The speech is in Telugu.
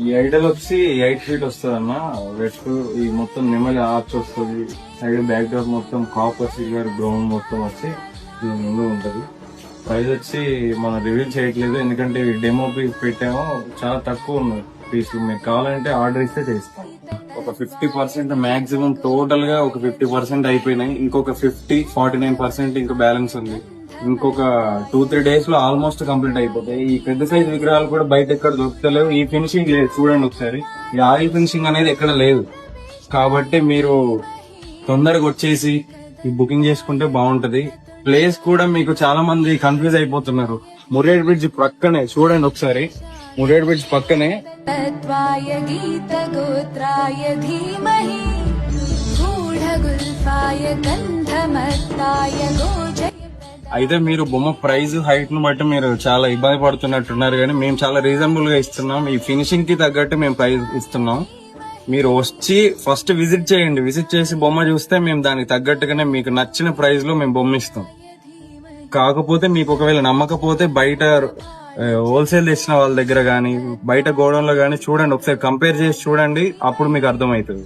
ఈ ఐడల్ వచ్చి 8 ఫీట్ వస్తుంది అన్న. వెట్ ఈ మొత్తం నెమలి ఆర్చ్ వస్తుంది. సైడ్ బ్యాక్ డ్రాప్ మొత్తం కాపర్ సిల్వర్ బ్రౌన్ మొత్తం వచ్చి దీని ముందు ఉంటది. ప్రైస్ వచ్చి మనం రివీల్ చేయట్లేదు, ఎందుకంటే డెమో పీస్ పెట్టాము, చాలా తక్కువ ఉన్నాయి పీసులు. మీకు కావాలంటే ఆర్డర్ ఇస్తే చేస్తాం. ఒక 50% మాక్సిమం టోటల్ గా ఒక 50% అయిపోయినాయి. ఇంకొక 49% ఇంకా బ్యాలెన్స్ ఉంది. ఇంకొక 2-3 డేస్ లో ఆల్మోస్ట్ కంప్లీట్ అయిపోతాయి. ఈ పెద్ద సైజ్ విగ్రహాలు కూడా బయట ఎక్కడ దొరుకుతలేవు. ఈ ఫినిషింగ్ లేదు, చూడండి ఒకసారి. ఈ ఆయిల్ ఫినిషింగ్ అనేది ఎక్కడ లేదు. కాబట్టి మీరు తొందరగా వచ్చేసి ఈ బుకింగ్ చేసుకుంటే బాగుంటది. ప్లేస్ కూడా మీకు చాలా మంది కన్ఫ్యూజ్ అయిపోతున్నారు. మురేడ్ బ్రిడ్జ్ పక్కనే చూడండి ఒకసారి. మురేడ్ బ్రిడ్జ్ పక్కనే అయితే మీరు బొమ్మ ప్రైస్ హైట్ ను బట్టి మీరు చాలా ఇబ్బంది పడుతున్నట్టున్నారు, కానీ మేము చాలా రీజనబుల్ గా ఇస్తున్నాం. ఈ ఫినిషింగ్ కి తగ్గట్టు మేము ప్రైస్ ఇస్తున్నాం. మీరు వచ్చి ఫస్ట్ విజిట్ చేయండి. విజిట్ చేసి బొమ్మ చూస్తే మేము దానికి తగ్గట్టుగానే మీకు నచ్చిన ప్రైస్ లో మేము బొమ్మ ఇస్తాం. కాకపోతే మీకు ఒకవేళ నమ్మకపోతే బయట హోల్సేల్ తెచ్చిన వాళ్ళ దగ్గర గానీ బయట గోడౌన్ లో గానీ చూడండి, ఒకసారి కంపేర్ చేసి చూడండి, అప్పుడు మీకు అర్థమవుతుంది.